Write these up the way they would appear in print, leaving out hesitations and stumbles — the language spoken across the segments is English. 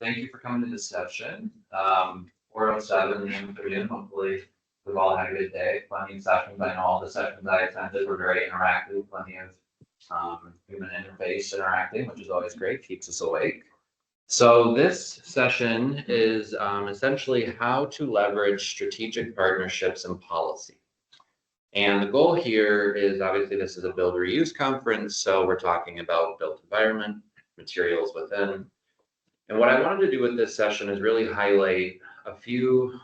Thank you for coming to this session. 4:07 a.m. Hopefully, we've all had a good day. Plenty of sessions. I know all the sessions I attended were very interactive. Plenty of human interface interacting, which is always great. Keeps us awake. So this session is essentially how to leverage strategic partnerships and policy. And the goal here is obviously this is a build reuse conference, so we're talking about built environment, materials within. And what I wanted to do with this session is really highlight a few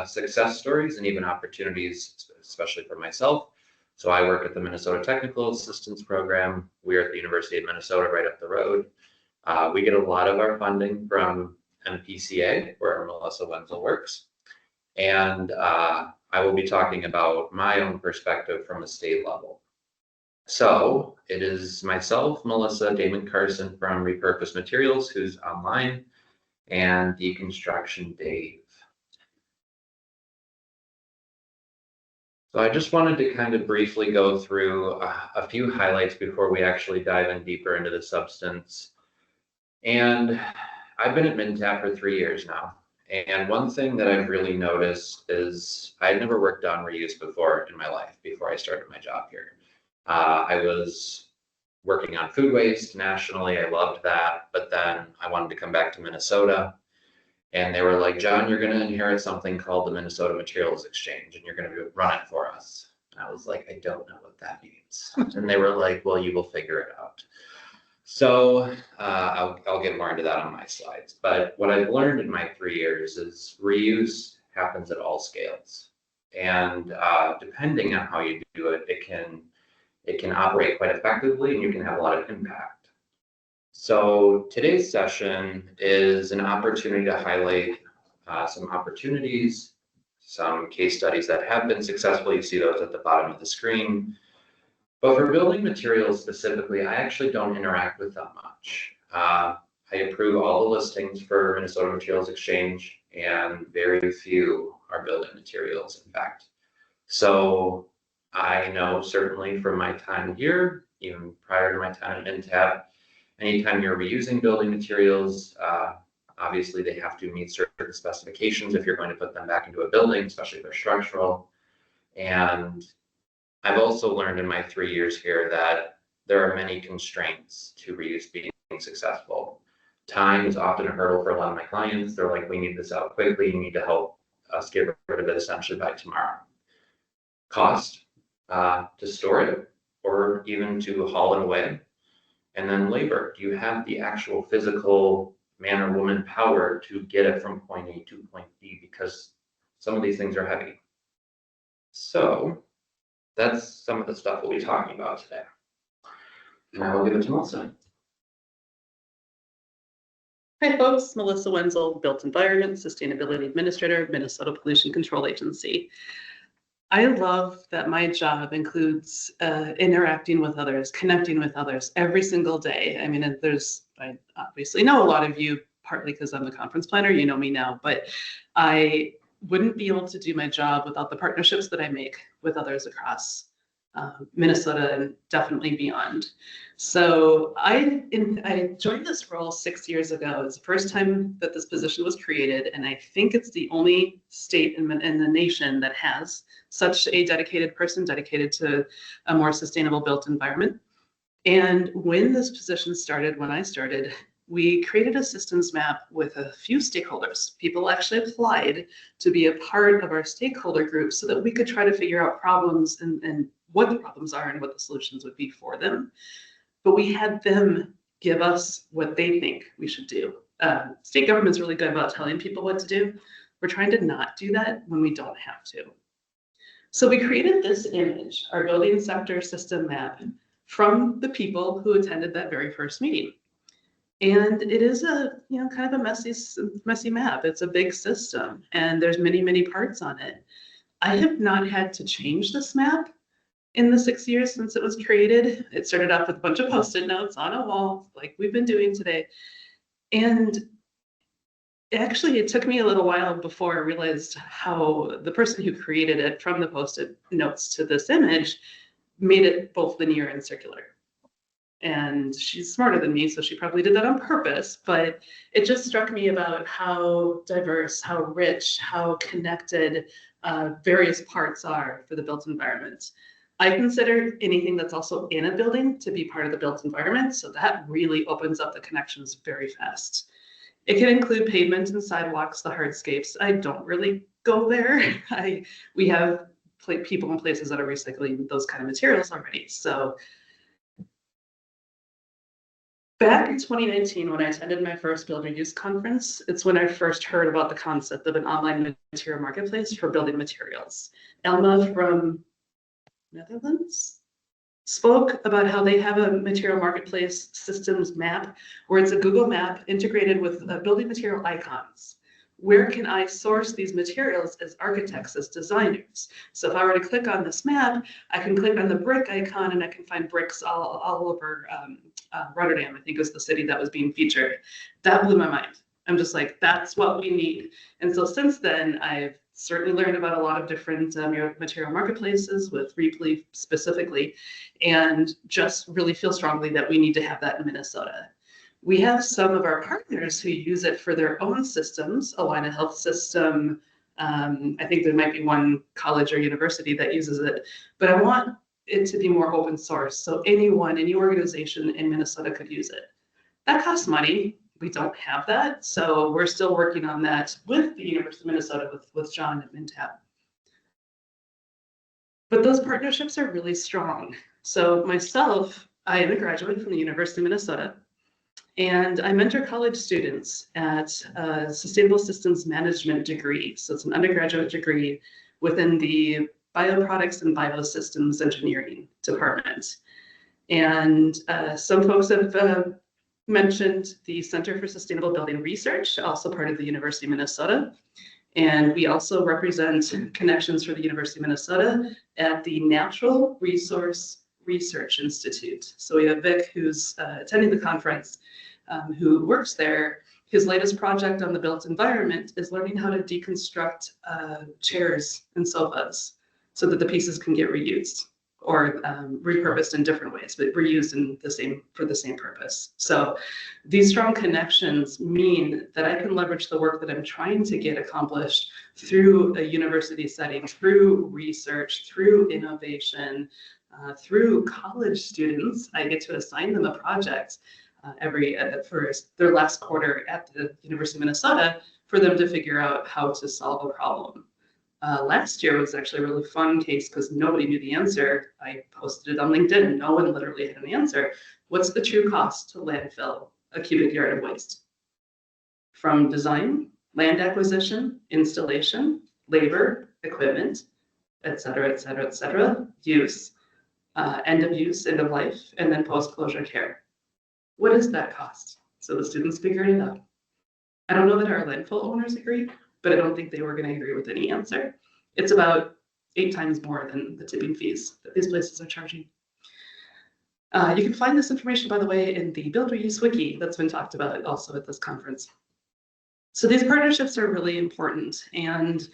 success stories and even opportunities, especially for myself. So I work at the Minnesota Technical Assistance Program. We're at the University of Minnesota right up the road. We get a lot of our funding from MPCA, where Melissa Wenzel works. And I will be talking about my own perspective from a state level. So it is myself, Melissa, Damon Carson from repurposedMATERIALS, who's online, and deconstruction Dave. So I just wanted to kind of briefly go through a few highlights before we actually dive in deeper into the substance. And I've been at MinTap for 3 years now. And one thing that I've really noticed is I'd never worked on reuse before in my life, before I started my job here. I was working on food waste nationally. I loved that. But then I wanted to come back to Minnesota. And they were like, John, you're going to inherit something called the Minnesota Materials Exchange, and you're going to run it for us. And I was like, I don't know what that means. And they were like, well, you will figure it out. So I'll get more into that on my slides. But what I've learned in my 3 years is reuse happens at all scales. And depending on how you do it, it can operate quite effectively and you can have a lot of impact. So today's session is an opportunity to highlight some opportunities, some case studies that have been successful. You see those at the bottom of the screen. But for building materials specifically, I actually don't interact with them much. I approve all the listings for Minnesota Materials Exchange, and very few are building materials, in fact. So I know certainly from my time here, even prior to my time at MinTap, anytime you're reusing building materials, obviously they have to meet certain specifications if you're going to put them back into a building, especially if they're structural. And I've also learned in my 3 years here that there are many constraints to reuse being successful. Time is often a hurdle for a lot of my clients. They're like, we need this out quickly. You need to help us get rid of it essentially by tomorrow. Cost to store it or even to haul it away. And then labor. Do you have the actual physical man or woman power to get it from point A to point B? Because some of these things are heavy. So that's some of the stuff we'll be talking about today. Now I'll give it to Melissa. Hi folks, Melissa Wenzel, Built Environment Sustainability Administrator, Minnesota Pollution Control Agency. I love that my job includes interacting with others, connecting with others every single day. I mean, I obviously know a lot of you, partly because I'm the conference planner, you know me now, but I wouldn't be able to do my job without the partnerships that I make with others across Minnesota and definitely beyond. So I joined this role 6 years ago. It's the first time that this position was created, and I think it's the only state in the nation that has such a dedicated person dedicated to a more sustainable built environment. And when this position started, when I started, we created a systems map with a few stakeholders. People actually applied to be a part of our stakeholder group so that we could try to figure out problems and what the problems are and what the solutions would be for them. But we had them give us what they think we should do. State government's really good about telling people what to do. We're trying to not do that when we don't have to. So we created this image, our building sector system map, from the people who attended that very first meeting. And it is a, kind of a messy map. It's a big system and there's many, many parts on it. I have not had to change this map in the 6 years since it was created. It started off with a bunch of Post-it notes on a wall, like we've been doing today. And actually, it took me a little while before I realized how the person who created it from the Post-it notes to this image made it both linear and circular. And she's smarter than me, so she probably did that on purpose, but it just struck me about how diverse, how rich, how connected various parts are for the built environment. I consider anything that's also in a building to be part of the built environment, so that really opens up the connections very fast. It can include pavement and sidewalks, the hardscapes. I don't really go there. We have people in places that are recycling those kind of materials already. So back in 2019, when I attended my first Build Reuse conference, it's when I first heard about the concept of an online material marketplace for building materials. Elma from Netherlands spoke about how they have a material marketplace systems map where it's a Google map integrated with building material icons. Where can I source these materials as architects, as designers? So if I were to click on this map, I can click on the brick icon and I can find bricks all over Rotterdam, I think was the city that was being featured. That blew my mind. I'm just like, that's what we need. And so since then, I've certainly learned about a lot of different material marketplaces with Repleaf specifically, and just really feel strongly that we need to have that in Minnesota. We have some of our partners who use it for their own systems, Alina Health System. I think there might be one college or university that uses it, but I want it to be more open source. So anyone, any organization in Minnesota could use it. That costs money. We don't have that. So we're still working on that with the University of Minnesota, with John at MinTap. But those partnerships are really strong. So myself, I am a graduate from the University of Minnesota, and I mentor college students at a Sustainable Systems Management degree. So it's an undergraduate degree within the Bioproducts and Biosystems Engineering department. And some folks have mentioned the Center for Sustainable Building Research, also part of the University of Minnesota. And we also represent connections for the University of Minnesota at the Natural Resource Research Institute. So we have Vic, who's attending the conference, who works there. His latest project on the built environment is learning how to deconstruct chairs and sofas so that the pieces can get reused or repurposed in different ways, but reused in for the same purpose. So these strong connections mean that I can leverage the work that I'm trying to get accomplished through a university setting, through research, through innovation, through college students. I get to assign them a project for their last quarter at the University of Minnesota for them to figure out how to solve a problem. Last year was actually a really fun case because nobody knew the answer. I posted it on LinkedIn and no one literally had an answer. What's the true cost to landfill a cubic yard of waste? From design, land acquisition, installation, labor, equipment, et cetera, use, end of use, end of life, and then post-closure care. What is that cost? So the students figured it out. I don't know that our landfill owners agree, but I don't think they were going to agree with any answer. It's about 8 times more than the tipping fees that these places are charging. You can find this information, by the way, in the Build Reuse Wiki that's been talked about also at this conference. So these partnerships are really important, and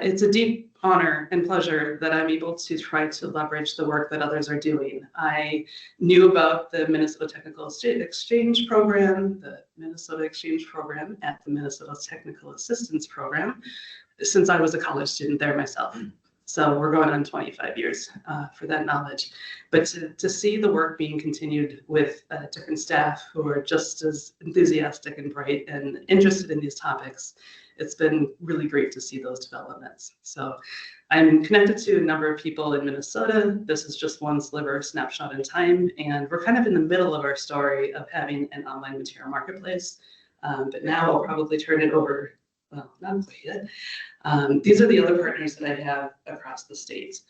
it's a deep honor and pleasure that I'm able to try to leverage the work that others are doing. I knew about the Minnesota Technical Exchange Program, the Minnesota Exchange Program at the Minnesota Technical Assistance Program, since I was a college student there myself. So we're going on 25 years for that knowledge. But to see the work being continued with different staff who are just as enthusiastic and bright and interested in these topics, it's been really great to see those developments. So I'm connected to a number of people in Minnesota. This is just one sliver snapshot in time, and we're kind of in the middle of our story of having an online material marketplace. But now I'll probably turn it over, well, not quite yet. These are the other partners that I have across the state.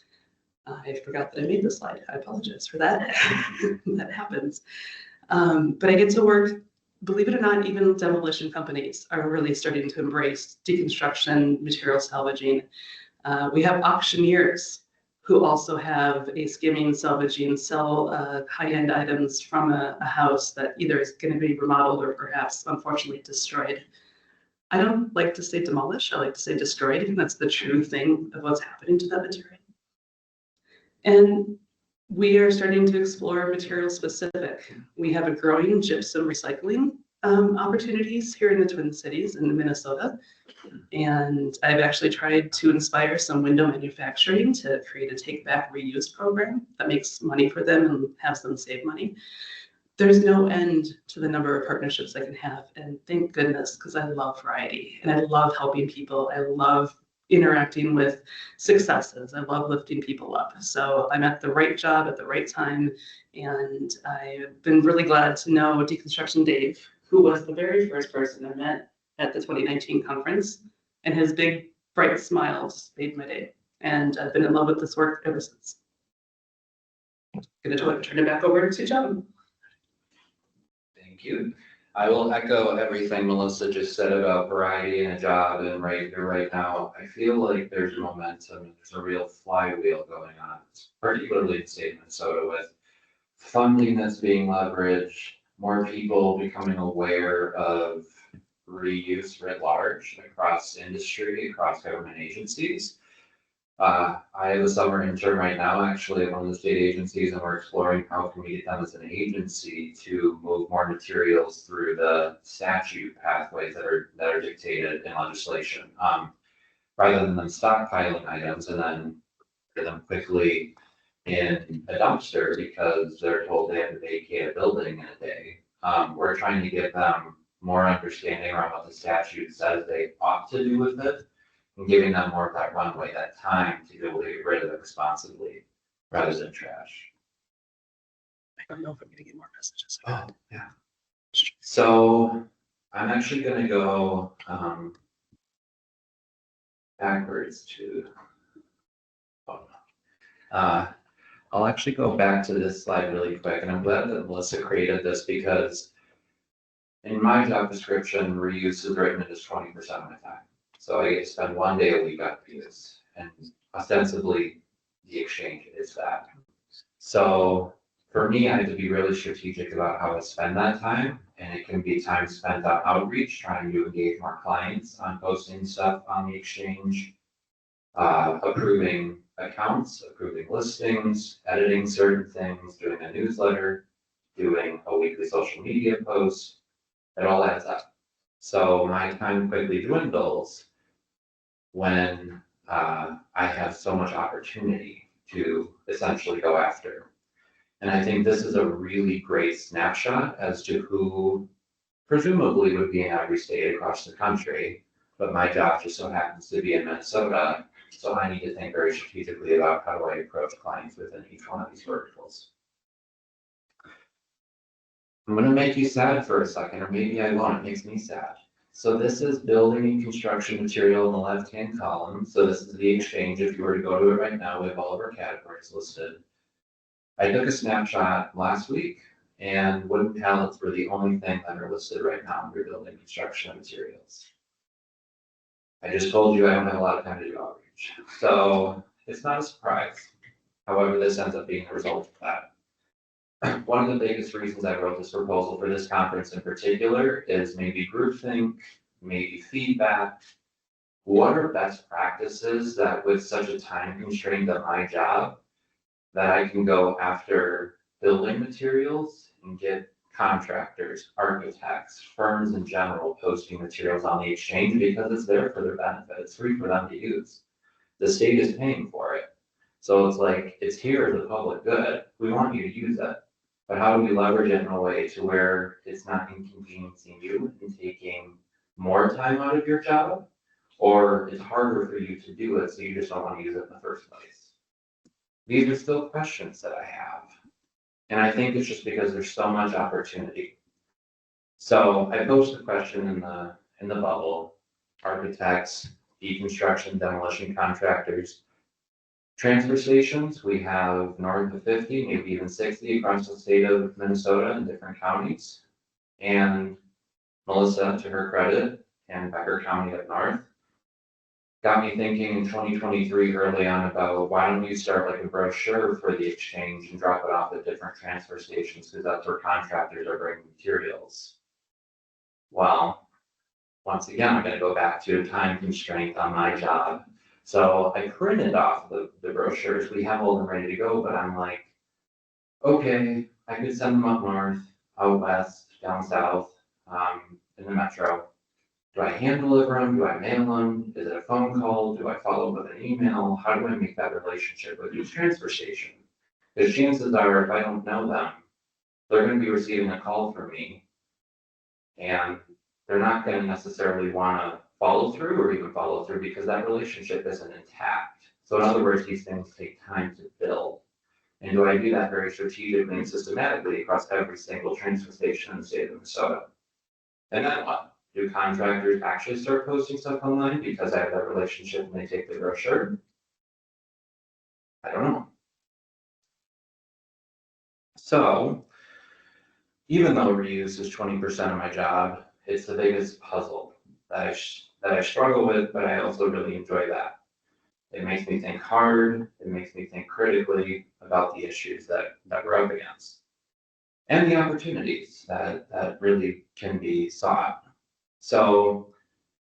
I forgot that I made this slide. I apologize for that. That happens. But I get to work. Believe it or not, even demolition companies are really starting to embrace deconstruction, material salvaging. We have auctioneers who also have a skimming, salvaging, sell high-end items from a house that either is going to be remodeled or perhaps, unfortunately, destroyed. I don't like to say demolished, I like to say destroyed, and that's the true thing of what's happening to that material. And We are starting to explore material specific. We have a growing gypsum recycling opportunities here in the Twin Cities in Minnesota. And I've actually tried to inspire some window manufacturing to create a take back reuse program that makes money for them and has them save money. There's no end to the number of partnerships I can have. And thank goodness, because I love variety and I love helping people. I love interacting with successes. I love lifting people up. So I'm at the right job at the right time. And I've been really glad to know Deconstruction Dave, who was the very first person I met at the 2019 conference. And his big, bright smiles made my day. And I've been in love with this work ever since. Gonna turn it back over to John. Thank you. I will echo everything Melissa just said about variety in a job, and right here, right now, I feel like there's momentum, there's a real flywheel going on, particularly in the state of Minnesota, with funding that's being leveraged, more people becoming aware of reuse writ large across industry, across government agencies. I have a summer intern right now, actually, at one of the state agencies, and we're exploring how can we get them as an agency to move more materials through the statute pathways that are dictated in legislation, rather than them stockpiling items and then put them quickly in a dumpster because they're told they have to vacate a building in a day. We're trying to get them more understanding around what the statute says they ought to do with it, and giving them more of that runway, that time to be able to get rid of it responsibly rather than trash. I don't know if I'm gonna get more messages. Oh, yeah. So I'm actually gonna go backwards to, I'll actually go back to this slide really quick, and I'm glad that Melissa created this because in my job description, reuse is written as 20% of my time. So I get to spend one day a week on reuse, and ostensibly the exchange is that. So for me, I have to be really strategic about how I spend that time, and it can be time spent on outreach, trying to engage more clients on posting stuff on the exchange, approving accounts, approving listings, editing certain things, doing a newsletter, doing a weekly social media post. It all adds up. So my time quickly dwindles when I have so much opportunity to essentially go after. And I think this is a really great snapshot as to who presumably would be in every state across the country, but my job just so happens to be in Minnesota, so I need to think very strategically about how do I approach clients within each one of these verticals. I'm going to make you sad for a second, or maybe I won't. It makes me sad. So this is building and construction material in the left-hand column. So this is the exchange. If you were to go to it right now, we have all of our categories listed. I took a snapshot last week, and wooden pallets were the only thing that are listed right now under building construction materials. I just told you I don't have a lot of time to do outreach, so it's not a surprise. However, this ends up being the result of that. One of the biggest reasons I wrote this proposal for this conference in particular is maybe groupthink, maybe feedback. What are best practices that with such a time constraint of my job that I can go after building materials and get contractors, architects, firms in general posting materials on the exchange because it's there for their benefit. It's free for them to use. The state is paying for it. So it's like, it's here as a public good. We want you to use it. But how do we leverage it in a way to where it's not inconveniencing you and taking more time out of your job? Or it's harder for you to do it, so you just don't want to use it in the first place? These are still questions that I have. And I think it's just because there's so much opportunity. So I posed a question in the bubble: architects, deconstruction, demolition contractors, transfer stations. We have north of 50, maybe even 60 across the state of Minnesota in different counties. And Melissa, to her credit, and Becker County up north, got me thinking in 2023 early on about why don't you start like a brochure for the exchange and drop it off at different transfer stations, because that's where contractors are bringing materials. Well, once again, I'm going to go back to a time constraint on my job. So I printed off the brochures. We have all them ready to go, but I'm like, okay, I could send them up north, out west, down south, in the metro. Do I hand deliver them? Do I mail them? Is it a phone call? Do I follow up with an email? How do I make that relationship with each transfer station? Because chances are, if I don't know them, they're going to be receiving a call from me, and they're not going to necessarily want to follow through or even follow through because that relationship isn't intact. So in other words, these things take time to build. And do I do that very strategically and systematically across every single transfer station in the state of Minnesota? And then what? Do contractors actually start posting stuff online because I have that relationship and they take the brochure? I don't know. So even though reuse is 20% of my job, it's the biggest puzzle that I struggle with, but I also really enjoy that. It makes me think hard. It makes me think critically about the issues that we're up against and the opportunities that really can be sought. So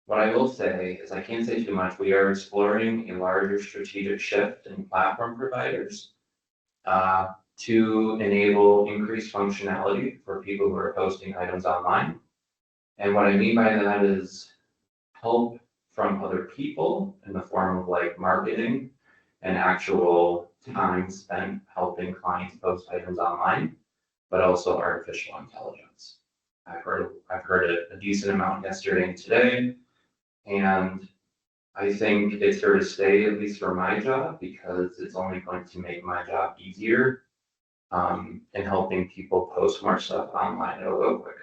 what I will say is I can't say too much. We are exploring a larger strategic shift in platform providers to enable increased functionality for people who are posting items online. And what I mean by that is help from other people in the form of like marketing and actual time spent helping clients post items online, but also artificial intelligence. I've heard a decent amount yesterday and today, and I think it's here to stay, at least for my job, because it's only going to make my job easier in helping people post more stuff online. It'll go quicker.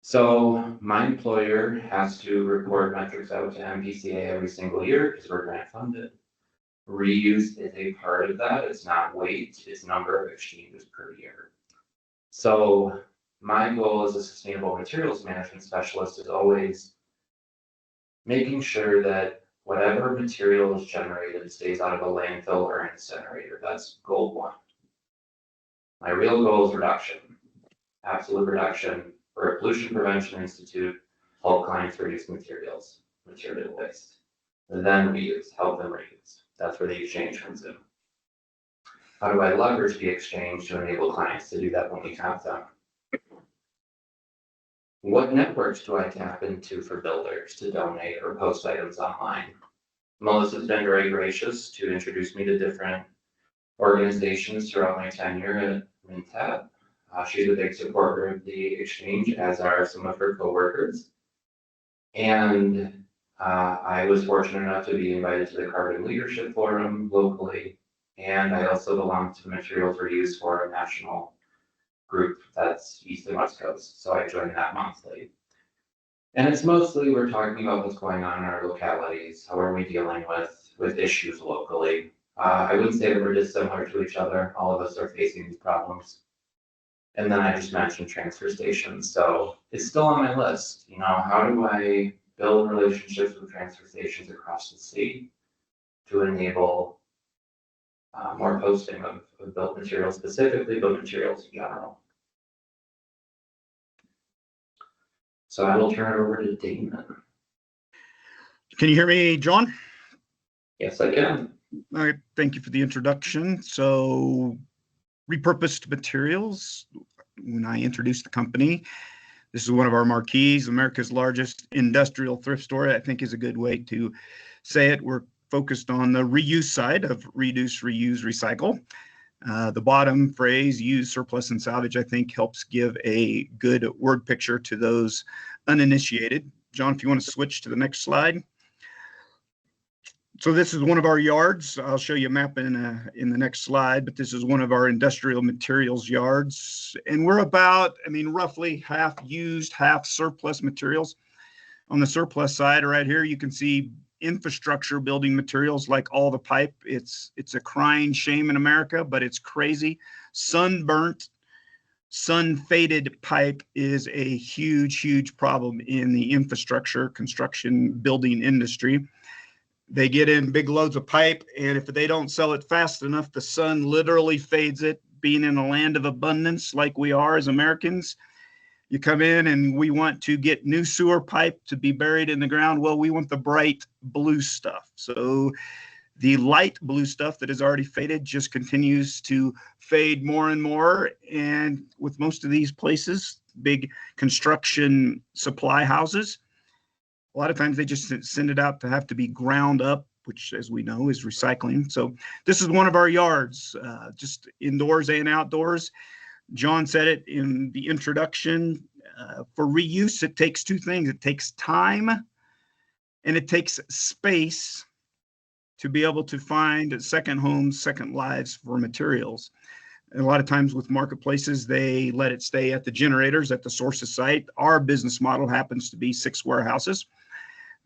So my employer has to report metrics out to MPCA every single year because we're grant funded. Reuse is a part of that. It's not weight, it's number of exchanges per year. So my goal as a sustainable materials management specialist is always making sure that whatever material is generated stays out of a landfill or an incinerator. That's goal one. My real goal is reduction, absolute reduction. For a Pollution Prevention Institute, help clients reduce material waste. And then reuse, help them reuse. That's where the exchange comes in. How do I leverage the exchange to enable clients to do that when we have them? What networks do I tap into for builders to donate or post items online? Melissa's been very gracious to introduce me to different organizations throughout my tenure at Mintab. She's a big supporter of the exchange, as are some of her coworkers. And I was fortunate enough to be invited to the Carbon Leadership Forum locally. And I also belong to the Materials Reuse Forum national group that's East and West Coast. So I join that monthly. And it's mostly we're talking about what's going on in our localities. How are we dealing with issues locally? I wouldn't say that we're dissimilar to each other. All of us are facing these problems. And then I just mentioned transfer stations. So it's still on my list. You know, how do I build relationships with transfer stations across the state to enable more posting of built materials, specifically built materials in general? So I will turn it over to Damon. Can you hear me, John? Yes, I can. All right, thank you for the introduction. So repurposed materials, when I introduced the company, this is one of our marquees, America's largest industrial thrift store, I think is a good way to say it. We're focused on the reuse side of reduce, reuse, recycle. The bottom phrase, use, surplus, and salvage, I think helps give a good word picture to those uninitiated. John, if you want to switch to the next slide. So this is one of our yards. I'll show you a map in the next slide, but this is one of our industrial materials yards. And we're about, roughly half used, half surplus materials. On the surplus side right here, you can see infrastructure building materials like all the pipe. It's a crying shame in America, but it's crazy. Sunburnt, sun-faded pipe is a huge, huge problem in the infrastructure, construction, building industry. They get in big loads of pipe, and if they don't sell it fast enough, the sun literally fades it. Being in a land of abundance like we are as Americans, you come in and we want to get new sewer pipe to be buried in the ground. Well, we want the bright blue stuff. So The light blue stuff that has already faded just continues to fade more and more. And with most of these places, big construction supply houses, a lot of times they just send it out to have to be ground up, which, as we know, is recycling. So this is one of our yards, just indoors and outdoors. John said it in the introduction. For reuse, it takes two things. It takes time and it takes space to be able to find second homes, second lives for materials. And a lot of times with marketplaces, they let it stay at the generators, at the sources site. Our business model happens to be 6 warehouses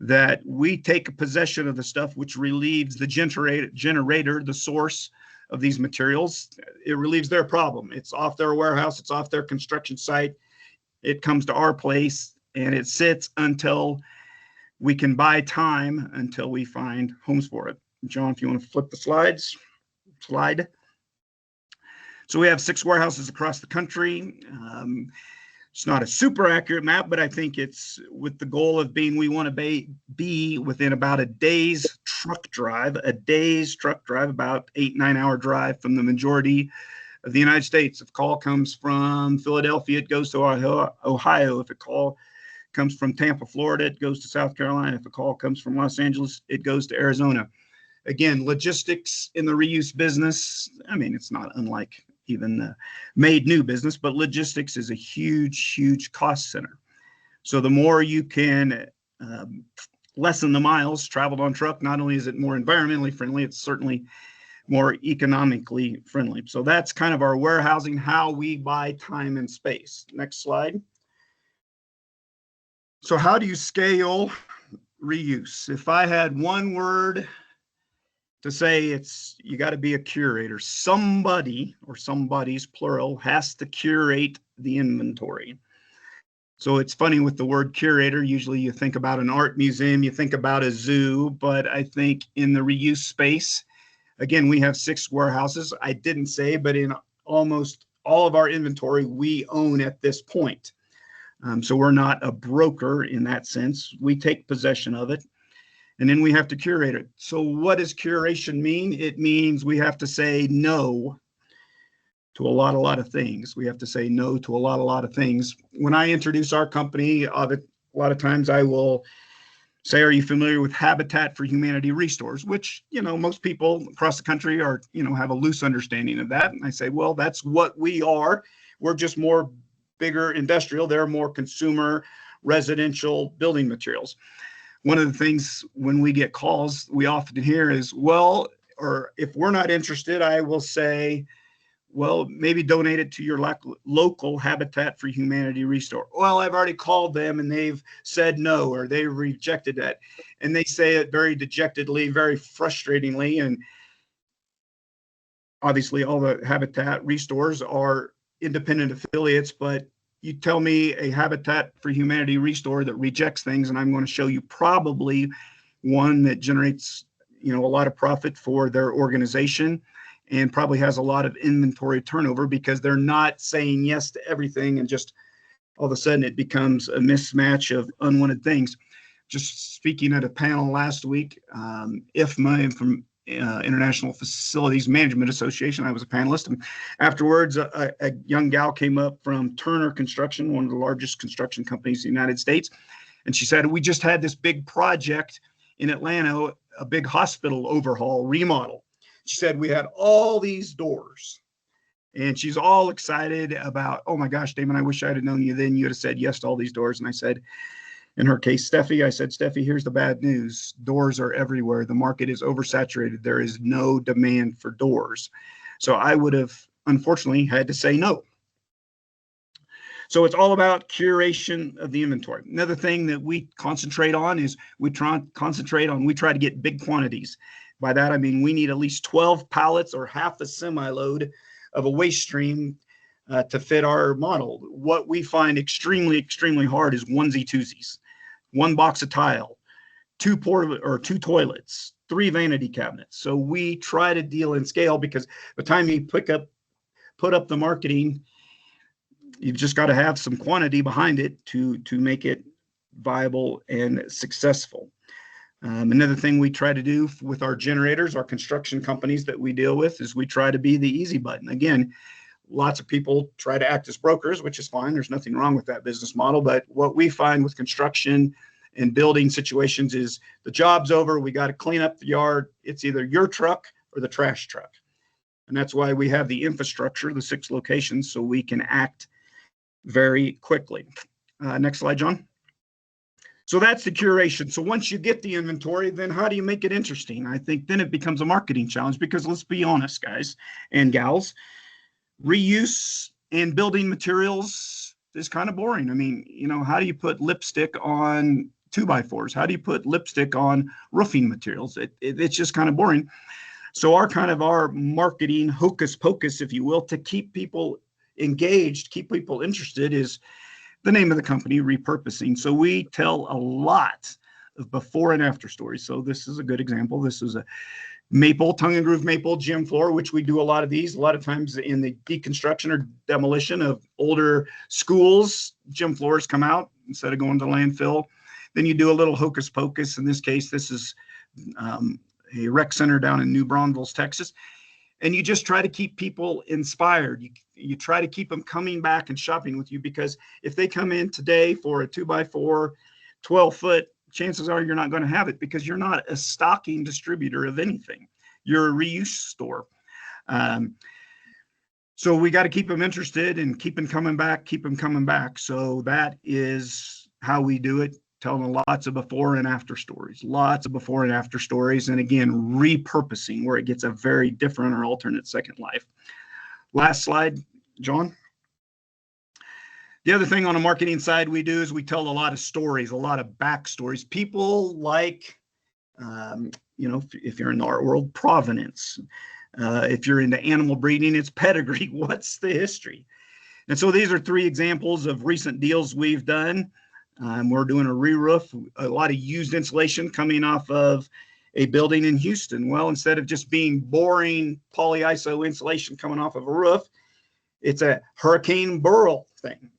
that we take possession of the stuff, which relieves the generator, the source of these materials. It relieves their problem. It's off their warehouse, it's off their construction site. It comes to our place and it sits until we can buy time until we find homes for it. John, if you want to flip the slide. So we have 6 warehouses across the country. It's not a super accurate map, but I think it's with the goal of being, we want to be within about a day's truck drive, about 8-9 hour drive from the majority of the United States. If a call comes from Philadelphia, it goes to Ohio. If a call comes from Tampa, Florida, it goes to South Carolina. If a call comes from Los Angeles, it goes to Arizona. Again, logistics in the reuse business, I mean, it's not unlike even made new business, but logistics is a huge cost center. So the more you can lessen the miles traveled on truck, not only is it more environmentally friendly, it's certainly more economically friendly. So that's kind of our warehousing, how we buy time and space. Next slide. So how do you scale reuse? If I had one word to say, it's, you got to be a curator. Somebody, or somebody's plural, has to curate the inventory. So it's funny with the word curator, usually you think about an art museum, you think about a zoo, but I think in the reuse space, again, we have 6 warehouses. I didn't say, but in almost all of our inventory, we own at this point. So we're not a broker in that sense. We take possession of it. And then we have to curate it. So what does curation mean? It means we have to say no to a lot of things. We have to say no to a lot of things. When I introduce our company, a lot of times I will say, are you familiar with Habitat for Humanity Restores? Which, you know, most people across the country are, you know, have a loose understanding of that. And I say, well, that's what we are. We're just more bigger industrial. They're more consumer, residential building materials. One of the things when we get calls, we often hear is, well, or if we're not interested, I will say, well, maybe donate it to your local Habitat for Humanity Restore. Well, I've already called them and they've said no, or they rejected that. And they say it very dejectedly, very frustratingly. And obviously all the Habitat Restores are independent affiliates, but you tell me a Habitat for Humanity Restore that rejects things, and I'm going to show you probably one that generates, you know, a lot of profit for their organization and probably has a lot of inventory turnover because they're not saying yes to everything, and just all of a sudden it becomes a mismatch of unwanted things. Just speaking at a panel last week, IFMA from International Facilities Management Association, I was a panelist, and afterwards a young gal came up from Turner Construction, one of the largest construction companies in the United States, and she said, we just had this big project in Atlanta, a big hospital overhaul, remodel. She said, we had all these doors, and she's all excited about, oh my gosh, Damon, I wish I'd have known you then. You'd have said yes to all these doors. And I said, in her case, Steffi, I said, Steffi, here's the bad news. Doors are everywhere. The market is oversaturated. There is no demand for doors. So I would have, unfortunately, had to say no. So it's all about curation of the inventory. Another thing that we concentrate on is we try to get big quantities. By that, I mean, we need at least 12 pallets or half a semi-load of a waste stream to fit our model. What we find extremely hard is onesie-twosies. 1 box of tile, 2 toilets, 3 vanity cabinets. So we try to deal in scale, because by the time you put up the marketing, you've just got to have some quantity behind it to make it viable and successful. Another thing we try to do with our generators, our construction companies that we deal with, is we try to be the easy button. Again, lots of people try to act as brokers, which is fine. There's nothing wrong with that business model. But what we find with construction and building situations is the job's over. We got to clean up the yard. It's either your truck or the trash truck. And that's why we have the infrastructure, the 6 locations, so we can act very quickly. Next slide, John. So that's the curation. So once you get the inventory, then how do you make it interesting? I think then it becomes a marketing challenge, because let's be honest, guys and gals, reuse and building materials is kind of boring. I mean, you know, how do you put lipstick on 2x4s? How do you put lipstick on roofing materials? It's just kind of boring. So our marketing hocus pocus, if you will, to keep people engaged, keep people interested, is the name of the company, Repurposing. So we tell a lot of before and after stories. So this is a good example. This is a tongue and groove maple gym floor, which we do a lot of these. A lot of times in the deconstruction or demolition of older schools, gym floors come out instead of going to landfill. Then you do a little hocus pocus. In this case, this is a rec center down in New Braunfels, Texas. And you just try to keep people inspired. You try to keep them coming back and shopping with you, because if they come in today for a 2x4, 12-foot, chances are you're not going to have it, because you're not a stocking distributor of anything. You're a reuse store. So we got to keep them interested and keep them coming back, So that is how we do it. Telling lots of before and after stories, And again, repurposing, where it gets a very different or alternate second life. Last slide, John. The other thing on the marketing side we do is we tell a lot of stories, a lot of backstories. People like, you know, if you're in the art world, provenance. If you're into animal breeding, it's pedigree. What's the history? And so these are 3 examples of recent deals we've done. We're doing a re-roof, a lot of used insulation coming off of a building in Houston. Well, instead of just being boring polyiso insulation coming off of a roof, it's a hurricane burl thing.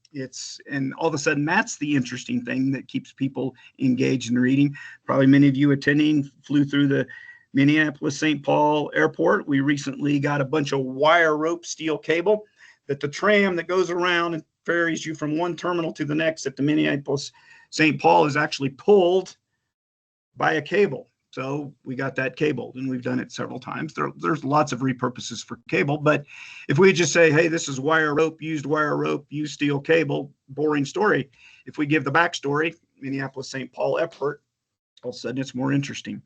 And all of a sudden, that's the interesting thing that keeps people engaged in reading. Probably many of you attending flew through the Minneapolis-St. Paul airport. We recently got a bunch of wire rope steel cable that the tram that goes around and ferries you from one terminal to the next at the Minneapolis-St. Paul is actually pulled by a cable. So we got that cabled, and we've done it several times. There's lots of repurposes for cable, but if we just say, hey, this is wire rope, used steel cable, boring story. If we give the backstory, Minneapolis-St. Paul airport, all of a sudden it's more interesting.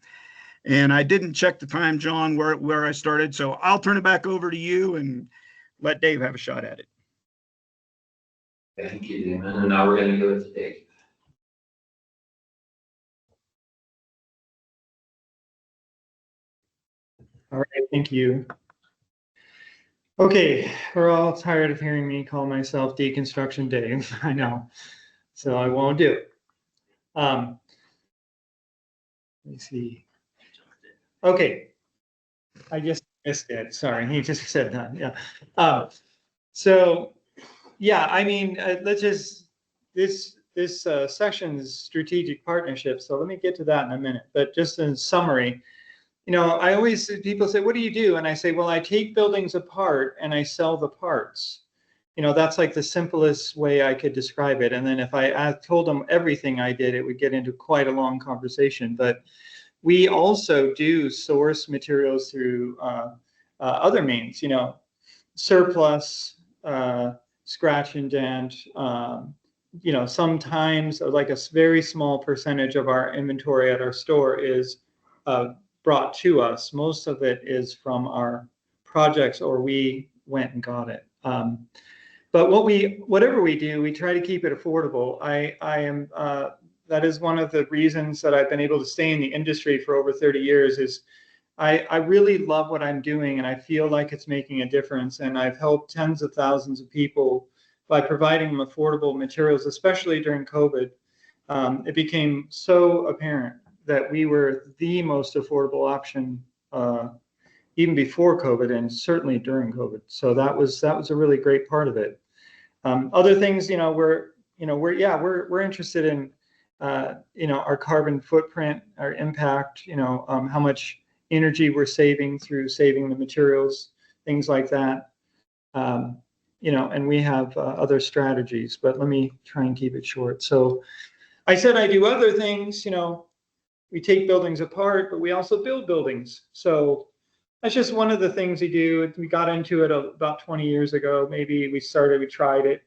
And I didn't check the time, John, where I started. So I'll turn it back over to you and let Dave have a shot at it. Thank you, Damon. And now we're going to go to Dave. All right, thank you. Okay, we're all tired of hearing me call myself Deconstruction Dave. I know, so I won't do it. Let me see. Okay, I just missed it. Sorry, he just said that. Yeah. So, yeah, I mean, this session is strategic partnership. So let me get to that in a minute. But just in summary, you know, people say, what do you do? And I say, well, I take buildings apart and I sell the parts. You know, that's like the simplest way I could describe it. And then if I told them everything I did, it would get into quite a long conversation. But we also do source materials through other means, you know, surplus, scratch and dent. You know, sometimes like a very small percentage of our inventory at our store is brought to us. Most of it is from our projects, or we went and got it. But whatever we do, we try to keep it affordable. That is one of the reasons that I've been able to stay in the industry for over 30 years is I really love what I'm doing, and I feel like it's making a difference. And I've helped tens of thousands of people by providing them affordable materials, especially during COVID. It became so apparent that we were the most affordable option even before COVID, and certainly during COVID. So that was a really great part of it. Other things, we're interested in our carbon footprint, our impact, how much energy we're saving through saving the materials, things like that. And we have other strategies, but let me try and keep it short. So I said I do other things, we take buildings apart, but we also build buildings. So that's just one of the things we do. We got into it about 20 years ago. Maybe we tried it.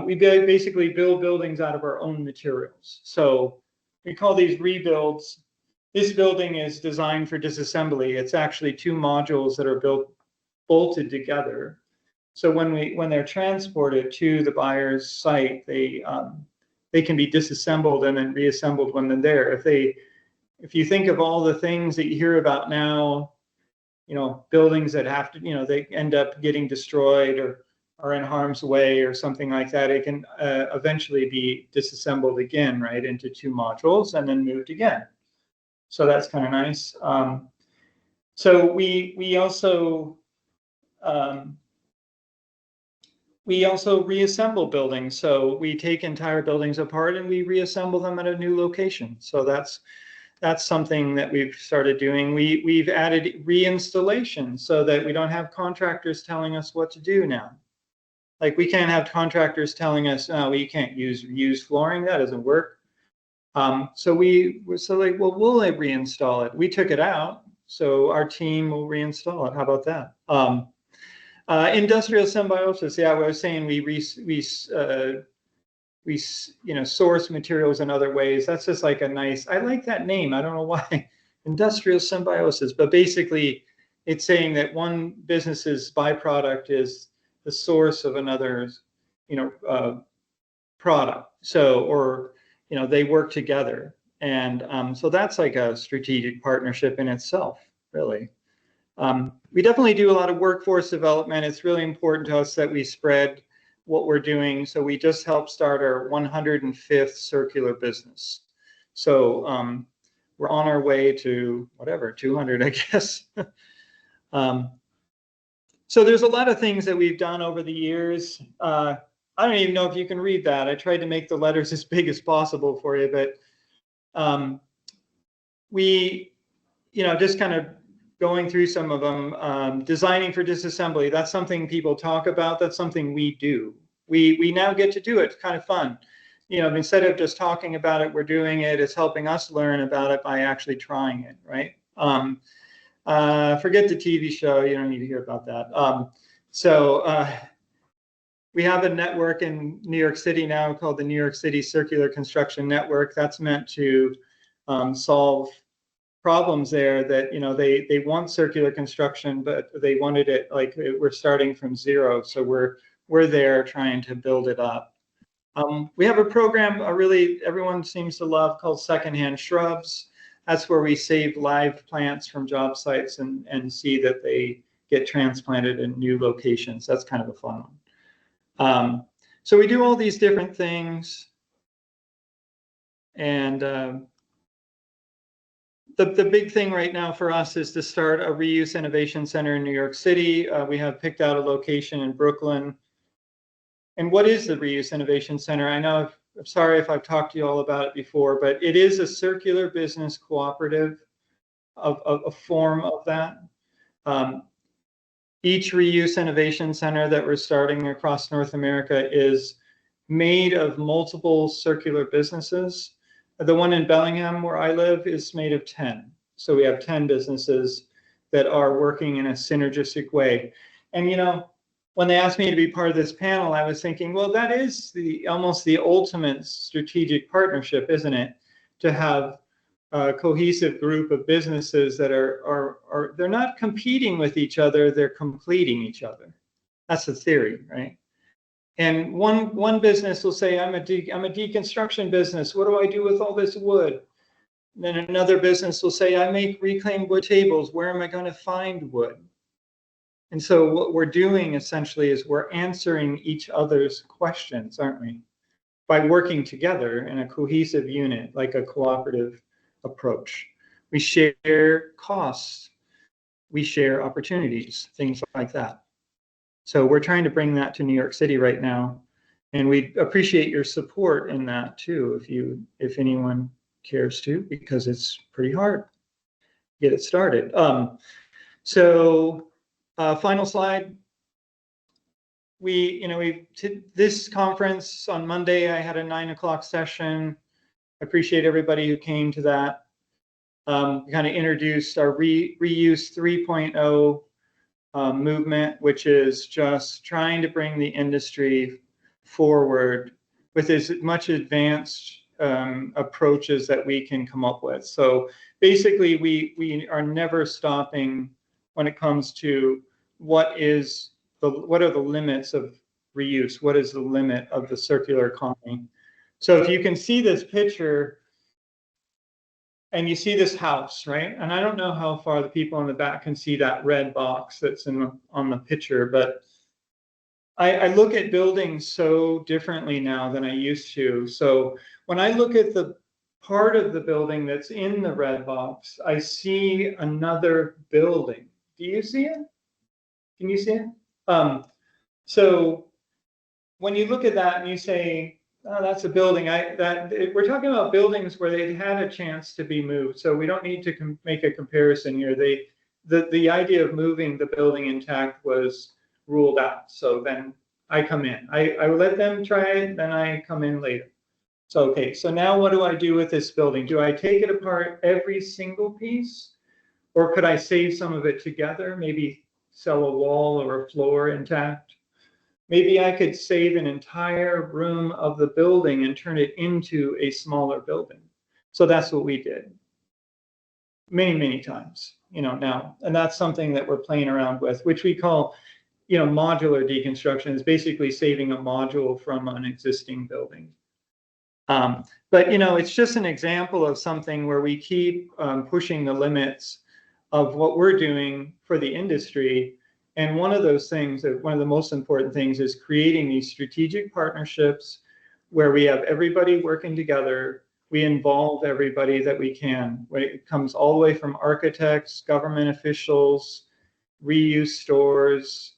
We basically build buildings out of our own materials. So we call these rebuilds. This building is designed for disassembly. It's actually 2 modules that are bolted together. So when they're transported to the buyer's site, they can be disassembled and then reassembled when they're there. If you think of all the things that you hear about now, buildings that have to, they end up getting destroyed or are in harm's way or something like that, it can eventually be disassembled again, right, into 2 modules and then moved again. So that's kind of nice. So we also reassemble buildings. So we take entire buildings apart and we reassemble them at a new location. So that's something that we've started doing. We've added reinstallation so that we don't have contractors telling us what to do now. Like we can't have contractors telling us, oh, well, you can't use used flooring, that doesn't work. So we'll reinstall it. We took it out, so our team will reinstall it. How about that? Industrial symbiosis. Yeah, I was saying we source materials in other ways. That's just like I like that name. I don't know why. Industrial symbiosis, but basically it's saying that one business's byproduct is the source of another's, product. So, or, they work together. And so that's like a strategic partnership in itself, really. We definitely do a lot of workforce development. It's really important to us that we spread what we're doing. So we just helped start our 105th circular business. So we're on our way to 200, I guess. So there's a lot of things that we've done over the years. I don't even know if you can read that. I tried to make the letters as big as possible for you, but we, just kind of going through some of them. Designing for disassembly, that's something people talk about. That's something we do. We now get to do it. It's kind of fun. Instead of just talking about it, we're doing it. It's helping us learn about it by actually trying it, right? Forget the TV show. You don't need to hear about that. We have a network in New York City now called the New York City Circular Construction Network. That's meant to solve problems there that, they want circular construction, but they wanted it like we're starting from zero. So we're there trying to build it up. We have a program everyone seems to love called Secondhand Shrubs. That's where we save live plants from job sites and see that they get transplanted in new locations. That's kind of a fun one. So we do all these different things. And the big thing right now for us is to start a reuse innovation center in New York City. We have picked out a location in Brooklyn. And what is the Reuse Innovation Center? I know, I'm sorry if I've talked to you all about it before, but it is a circular business cooperative of a form of that. Each Reuse Innovation Center that we're starting across North America is made of multiple circular businesses. The one in Bellingham, where I live, is made of 10. So we have 10 businesses that are working in a synergistic way. And when they asked me to be part of this panel, I was thinking, well, that is almost the ultimate strategic partnership, isn't it? To have a cohesive group of businesses that they're not competing with each other, they're completing each other. That's the theory, right? And one business will say, I'm a deconstruction business. What do I do with all this wood? And then another business will say, I make reclaimed wood tables. Where am I going to find wood? And so what we're doing essentially is we're answering each other's questions, aren't we? By working together in a cohesive unit, like a cooperative approach. We share costs, we share opportunities, things like that. So we're trying to bring that to New York City right now. And we appreciate your support in that too, if anyone cares to, because it's pretty hard to get it started. Final slide. This conference on Monday, I had a 9 o'clock session. I appreciate everybody who came to that. We kind of introduced our reuse 3.0 movement, which is just trying to bring the industry forward with as much advanced approaches that we can come up with. So basically, we are never stopping when it comes to what are the limits of reuse? What is the limit of the circular economy? So if you can see this picture, and you see this house, right? And I don't know how far the people in the back can see that red box that's on the picture, but I look at buildings so differently now than I used to. So when I look at the part of the building that's in the red box, I see another building. Do you see it? Can you see it? So when you look at that and you say, oh, that's a building, we're talking about buildings where they've had a chance to be moved. So we don't need to make a comparison here. The idea of moving the building intact was ruled out. So then I come in. I let them try it, then I come in later. So, okay, so now what do I do with this building? Do I take it apart every single piece? Or could I save some of it together? Maybe sell a wall or a floor intact? Maybe I could save an entire room of the building and turn it into a smaller building. So that's what we did many, many times, now. And that's something that we're playing around with, which we call, modular deconstruction. Is basically saving a module from an existing building. But, it's just an example of something where we keep pushing the limits of what we're doing for the industry. And one of those things, one of the most important things, is creating these strategic partnerships where we have everybody working together. We involve everybody that we can. It comes all the way from architects, government officials, reuse stores,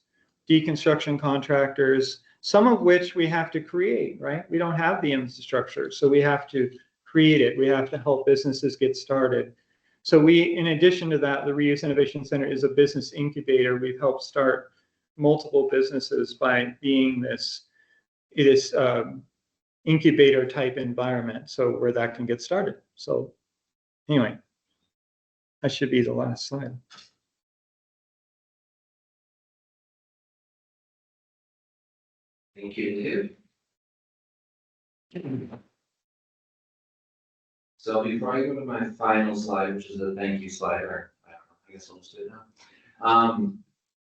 deconstruction contractors, some of which we have to create, right? We don't have the infrastructure, so we have to create it. We have to help businesses get started. So in addition to that, the Reuse Innovation Center is a business incubator. We've helped start multiple businesses by being this incubator type environment, so where that can get started. So anyway, that should be the last slide. Thank you, Dave. So before I go to my final slide, which is a thank you slide, or I don't know, I guess I'll just do it now.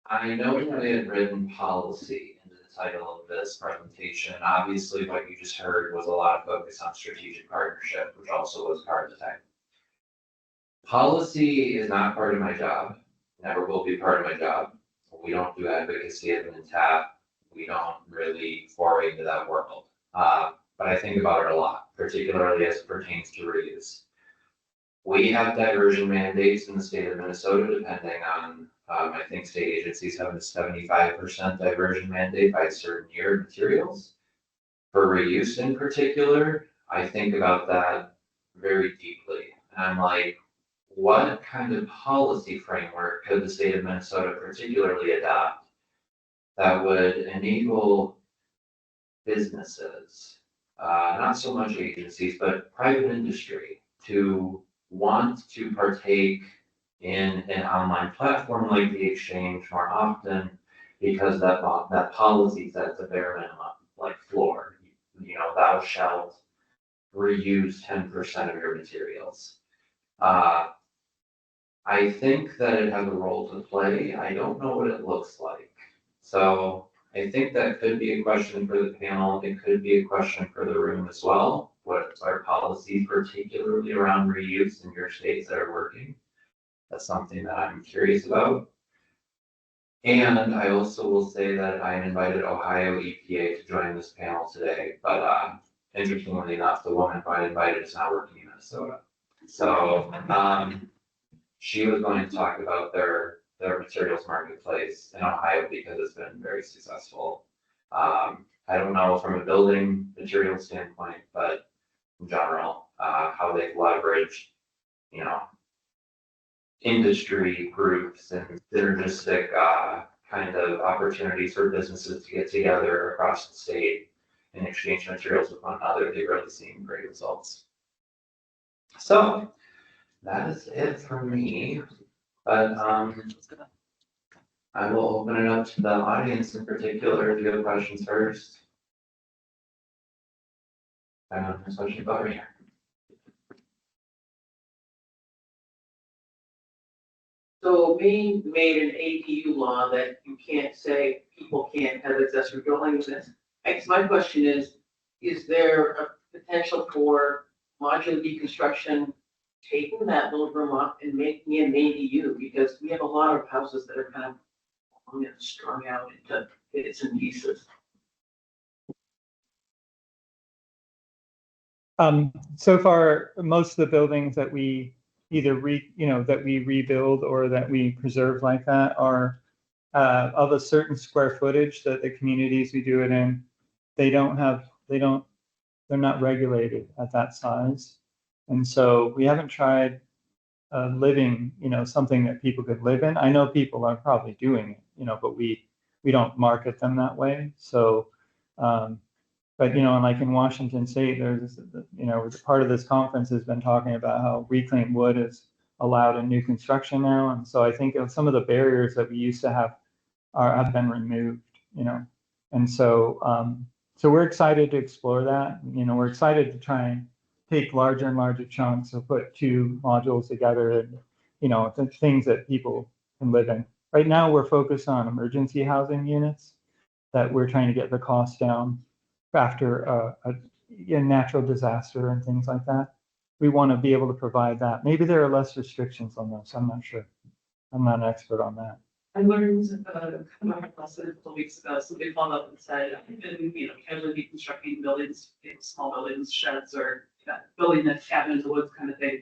I know that I had written policy into the title of this presentation. Obviously, what you just heard was a lot of focus on strategic partnership, which also was part of the title. Policy is not part of my job, never will be part of my job. We don't do advocacy at Tap. We don't really foray into that world. But I think about it a lot, particularly as it pertains to reuse. We have diversion mandates in the state of Minnesota, depending on, I think state agencies have a 75% diversion mandate by a certain year of materials. For reuse in particular, I think about that very deeply. And I'm like, what kind of policy framework could the state of Minnesota particularly adopt that would enable businesses, not so much agencies, but private industry, to want to partake in an online platform like the Exchange more often, because that policy sets a bare minimum, like floor. Thou shalt reuse 10% of your materials. I think that it has a role to play. I don't know what it looks like. So I think that could be a question for the panel. It could be a question for the room as well. What are policies, particularly around reuse in your states that are working? That's something that I'm curious about. And I also will say that I invited Ohio EPA to join this panel today, but interestingly enough, the woman who I invited is not working in Minnesota. So she was going to talk about their materials marketplace in Ohio because it's been very successful. I don't know from a building material standpoint, but in general, how they've leveraged, you know, industry groups and synergistic kind of opportunities for businesses to get together across the state and exchange materials with one another. They've really seen great results. So that is it for me. But I will open it up to the audience in particular if you have questions first. I don't know if there's questions over here. So Maine made an ADU law that you can't say people can't have accessory dwelling units. I guess my question is there a potential for modular deconstruction taking that little room up and making it an ADU? Because we have a lot of houses that are kind of strung out into bits and pieces. So far, most of the buildings that we either that we rebuild or that we preserve like that are of a certain square footage that the communities we do it in, they're not regulated at that size. And so we haven't tried living, something that people could live in. I know people are probably doing it, but we don't market them that way. So, but, like in Washington State, there's, part of this conference has been talking about how reclaimed wood is allowed in new construction now. And so I think some of the barriers that we used to have have been removed, and so, so we're excited to explore that. We're excited to try and take larger and larger chunks and put two modules together and, the things that people can live in. Right now, we're focused on emergency housing units that we're trying to get the cost down after a natural disaster and things like that. We want to be able to provide that. Maybe there are less restrictions on those. I'm not sure. I'm not an expert on that. I learned about lesson a couple weeks ago. Somebody followed up and said, I've been, casually deconstructing buildings, small buildings, sheds, or building a cabin in the woods kind of thing.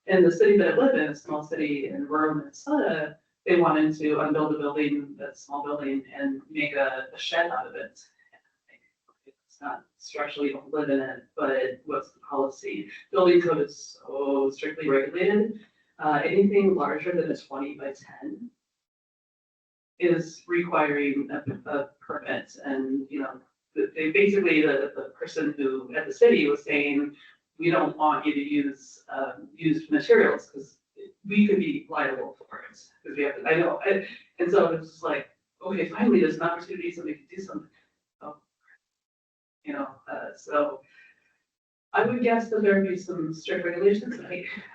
In the city that I live in, a small city in rural Minnesota, they wanted to unbuild a building, that small building, and make a shed out of it. It's not structurally, you don't live in it, but what's the policy? Building code is so strictly regulated. Anything larger than a 20 by 10 is requiring a permit. And, they basically, the person who at the city was saying, we don't want you to use used materials because we could be liable for it. Because we have to, I know. And so it was just like, okay, finally, there's an opportunity so we can do something. So I would guess that there would be some strict regulations.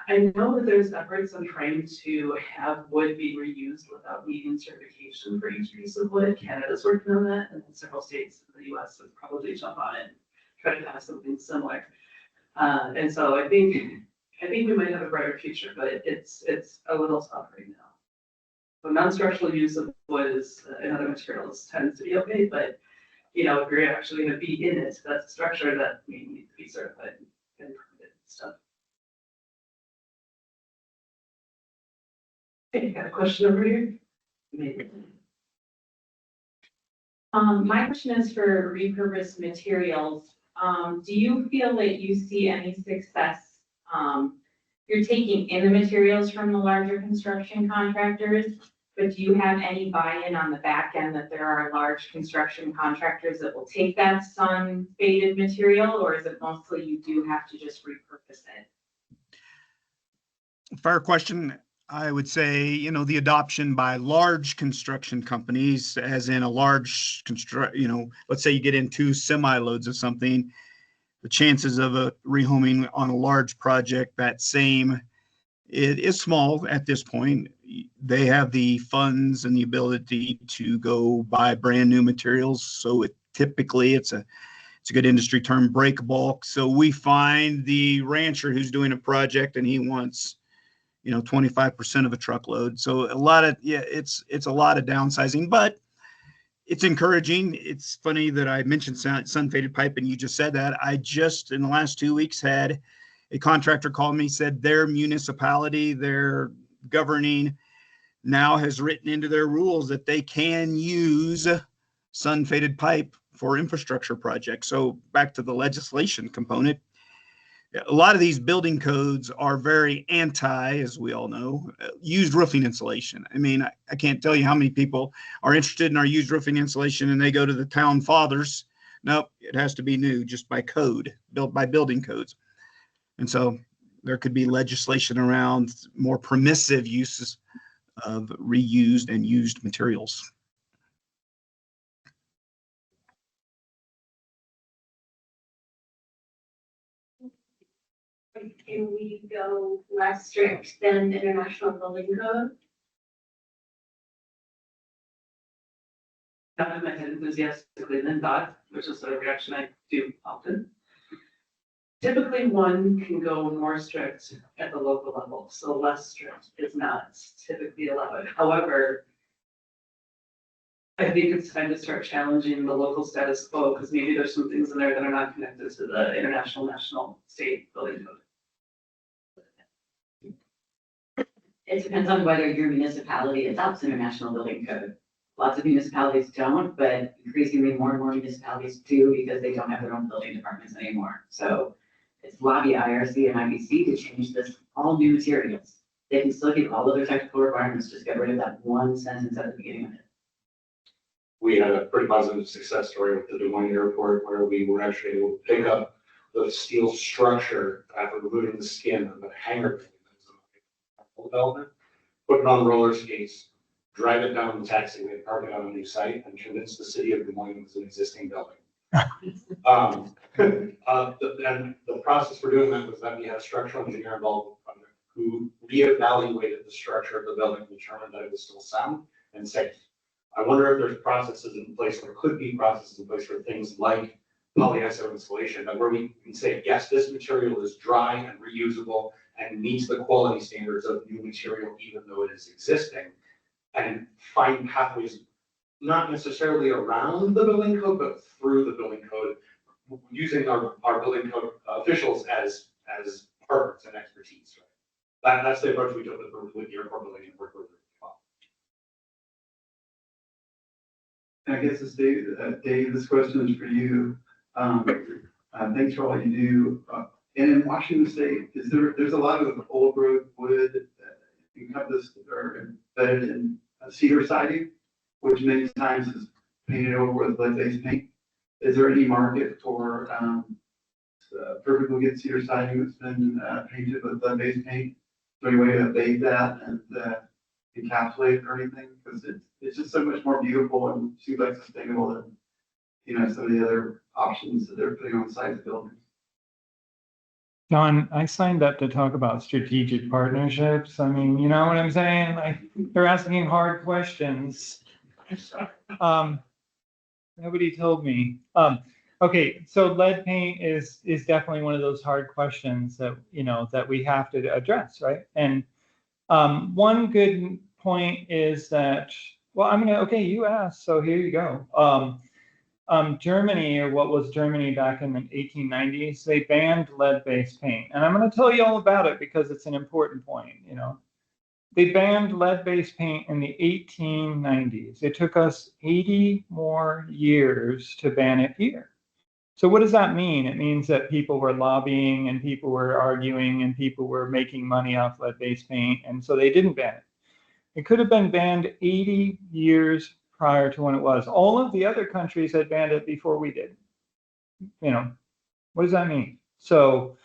I know that there's efforts on trying to have wood be reused without needing certification for each piece of wood. Canada's working on that, and several states in the US would probably jump on it and try to have something similar. And so I think we might have a brighter future, but it's a little tough right now. So non-structural use of wood and other materials tends to be okay, but if you're actually going to be in it, that's a structure that we need to be certified and permitted and stuff. Okay, got a question over here? Maybe. My question is for repurposed materials. Do you feel that you see any success? You're taking in the materials from the larger construction contractors, but do you have any buy-in on the back end that there are large construction contractors that will take that sun-faded material, or is it mostly you do have to just repurpose it? Fair question. I would say, the adoption by large construction companies, as in a large let's say you get in 2 semi-loads of something, the chances of a rehoming on a large project, it is small at this point. They have the funds and the ability to go buy brand new materials. So typically it's a good industry term, break bulk. So we find the rancher who's doing a project and he wants, 25% of a truckload. So it's a lot of downsizing, but it's encouraging. It's funny that I mentioned sun-faded pipe and you just said that. I just, in the last 2 weeks, had a contractor call me, said their municipality, their governing now has written into their rules that they can use sun-faded pipe for infrastructure projects. So back to the legislation component, a lot of these building codes are very anti, as we all know, used roofing insulation. I mean, I can't tell you how many people are interested in our used roofing insulation and they go to the town fathers. Nope, it has to be new just by code, built by building codes. And so there could be legislation around more permissive uses of reused and used materials. Can we go less strict than the International Building Code? Nodded my head enthusiastically and then thought, which is a reaction I do often. Typically, one can go more strict at the local level, so less strict is not typically allowed. However, I think it's time to start challenging the local status quo, because maybe there's some things in there that are not connected to the international, national, state building code. It depends on whether your municipality adopts international building code. Lots of municipalities don't, but increasingly more and more municipalities do because they don't have their own building departments anymore. So it's lobby IRC and IBC to change this, all new materials. They can still keep all of their technical requirements, just get rid of that one sentence at the beginning of it. We had a pretty positive success story with the Des Moines airport where we were actually able to pick up the steel structure after removing the skin of the hangar development, put it on roller skates, drive it down the taxiway, park it on a new site, and convince the city of Des Moines it was an existing building. And the process for doing that was that we had a structural engineer involved who reevaluated the structure of the building, determined that it was still sound and safe. I wonder if there's processes in place, or could be processes in place for things like polyiso insulation, that where we can say, yes, this material is dry and reusable and meets the quality standards of new material, even though it is existing, and find pathways, not necessarily around the building code, but through the building code, using our building code officials as partners and expertise. Right? That's the approach we took with the airport building and work with. I guess it's Dave. Dave, this question is for you. Thanks for all you do. And in Washington State, there's a lot of old growth wood that encompassed or embedded in cedar siding, which many times is painted over with lead-based paint. Is there any market for perfectly good cedar siding that's been painted with lead-based paint? Is there any way to abate that and encapsulate it or anything? Because it's just so much more beautiful and seems like sustainable than some of the other options that they're putting on the side of the buildings. John, I signed up to talk about strategic partnerships. I mean, you know what I'm saying? Like, they're asking hard questions. Nobody told me. Okay, so lead paint is definitely one of those hard questions that that we have to address, right? And one good point is that, well, okay, you asked, so here you go. Germany, or what was Germany back in the 1890s, they banned lead-based paint. And I'm going to tell you all about it because it's an important point, They banned lead-based paint in the 1890s. It took us 80 more years to ban it here. So what does that mean? It means that people were lobbying and people were arguing and people were making money off lead-based paint, and so they didn't ban it. It could have been banned 80 years prior to when it was. All of the other countries had banned it before we did. What does that mean? So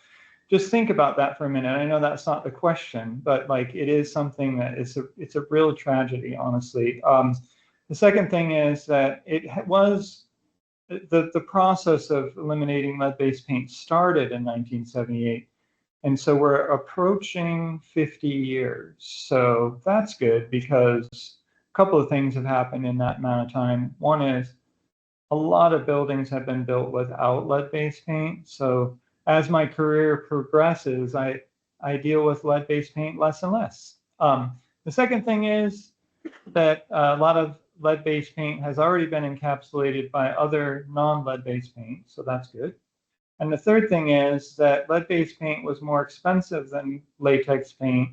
just think about that for a minute. I know that's not the question, but it is something that it's a real tragedy, honestly. The second thing is that it was the process of eliminating lead-based paint started in 1978. And so we're approaching 50 years. So that's good because a couple of things have happened in that amount of time. One is a lot of buildings have been built without lead-based paint. So as my career progresses, I deal with lead-based paint less and less. The second thing is that a lot of lead-based paint has already been encapsulated by other non-lead-based paint, so that's good. And the third thing is that lead-based paint was more expensive than latex paint.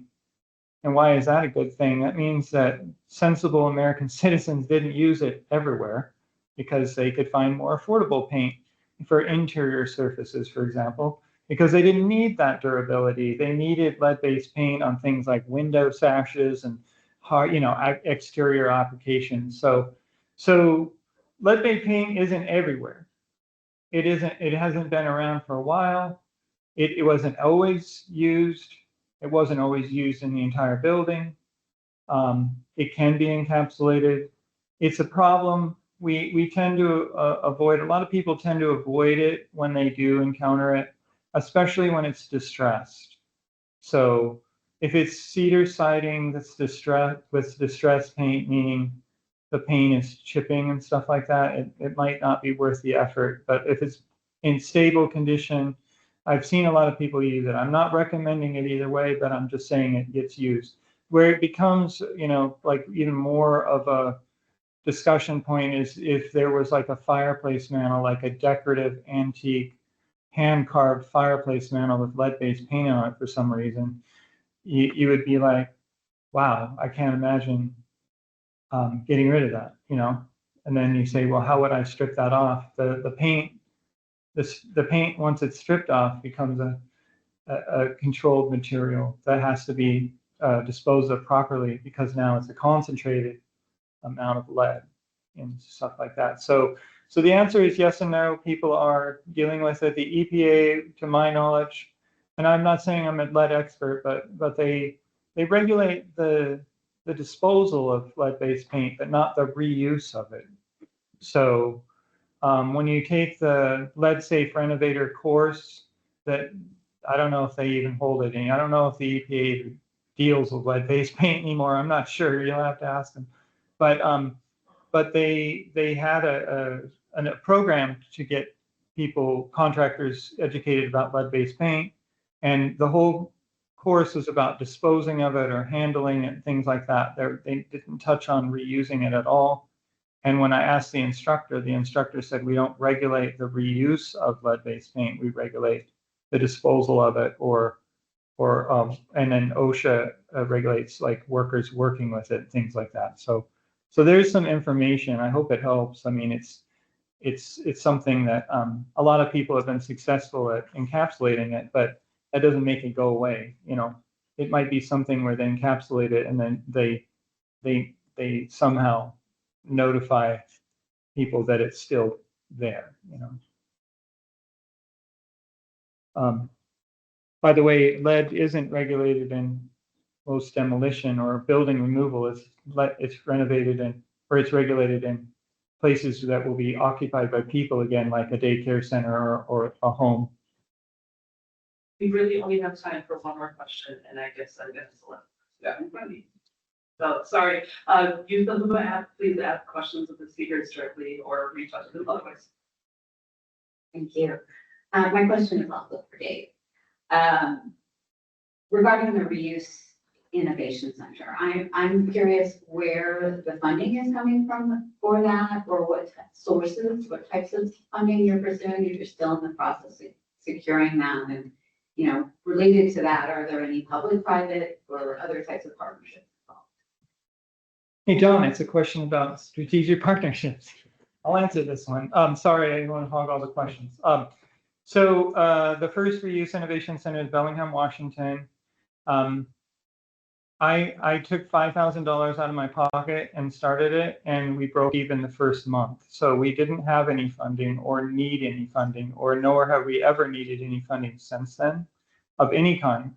And why is that a good thing? That means that sensible American citizens didn't use it everywhere. because they could find more affordable paint for interior surfaces, for example, because they didn't need that durability. They needed lead-based paint on things like window sashes and hard, exterior applications. So lead-based paint isn't everywhere. It isn't. It hasn't been around for a while. It wasn't always used. It wasn't always used in the entire building. It can be encapsulated. It's a problem. We tend to avoid, a lot of people tend to avoid it when they do encounter it, especially when it's distressed. So if it's cedar siding that's distressed with distressed paint, meaning the paint is chipping and stuff like that, it might not be worth the effort. But if it's in stable condition, I've seen a lot of people use it. I'm not recommending it either way, but I'm just saying it gets used. Where it becomes, like even more of a discussion point is if there was like a fireplace mantle, like a decorative antique hand-carved fireplace mantle with lead-based paint on it for some reason, you would be like, wow, I can't imagine getting rid of that, And then you say, well, how would I strip that off? The paint, the paint, once it's stripped off, becomes a controlled material that has to be disposed of properly, because now it's a concentrated amount of lead and stuff like that. So the answer is yes and no. People are dealing with it. The EPA, to my knowledge, and I'm not saying I'm a lead expert, but they regulate the disposal of lead-based paint, but not the reuse of it. So when you take the Lead Safe Renovator course, that I don't know if they even hold it. I don't know if the EPA deals with lead-based paint anymore. I'm not sure. You'll have to ask them. But they had a program to get contractors educated about lead-based paint, and the whole course was about disposing of it or handling it, things like that. They didn't touch on reusing it at all. And when I asked the instructor said, we don't regulate the reuse of lead-based paint. We regulate the disposal of it, and then OSHA regulates like workers working with it, things like that. So there's some information. I hope it helps. I mean, it's something that a lot of people have been successful at encapsulating it, but that doesn't make it go away. It might be something where they encapsulate it and then they somehow notify people that it's still there. By the way, lead isn't regulated in most demolition or building removal. It's regulated in places that will be occupied by people, again, like a daycare center or a home. We really only have time for one more question, and I guess I'm gonna select. Yeah. So, sorry, use the Luma app, please ask questions of the speakers directly or reach out to the public. Thank you. My question is also for Dave. Regarding the Reuse Innovation Center, I'm curious where the funding is coming from for that, or what sources, what types of funding you're pursuing if you're still in the process of securing that. And, related to that, are there any public, private, or other types of partnerships involved? Hey, John, it's a question about strategic partnerships. I'll answer this one. Sorry, I didn't want to hog all the questions. So the first Reuse Innovation Center is Bellingham, Washington. I took $5,000 out of my pocket and started it, and we broke even the first month. So we didn't have any funding or need any funding, nor have we ever needed any funding since then of any kind,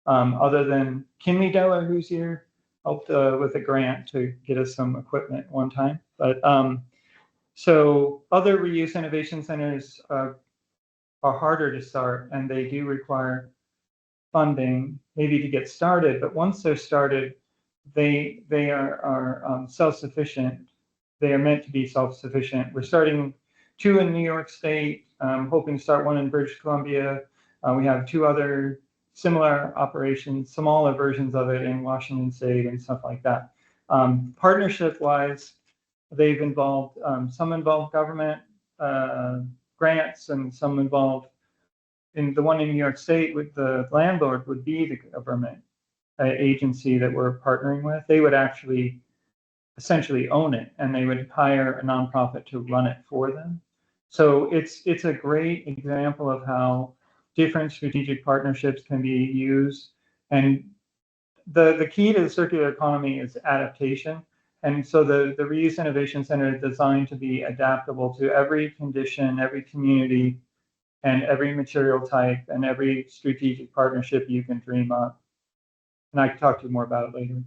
other than Kinley Deller, who's here, helped with a grant to get us some equipment one time. But so other reuse innovation centers are harder to start, and they do require funding maybe to get started, but once they're started, they are self-sufficient. They are meant to be self-sufficient. We're starting 2 in New York State, hoping to start 1 in British Columbia. We have 2 other similar operations, smaller versions of it in Washington State and stuff like that. Partnership-wise, they've involved, some involve government grants, and some involve, in the one in New York State, with the landlord would be the government agency that we're partnering with. They would actually essentially own it, and they would hire a nonprofit to run it for them. So it's a great example of how different strategic partnerships can be used. And the key to the circular economy is adaptation. And so the Reuse Innovation Center is designed to be adaptable to every condition, every community, and every material type, and every strategic partnership you can dream up. And I can talk to you more about it later.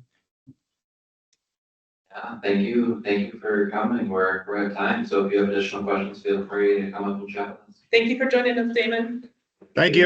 Yeah, thank you for coming. We're at time, so if you have additional questions, feel free to come up and chat with us. Thank you for joining us, Damon. Thank you.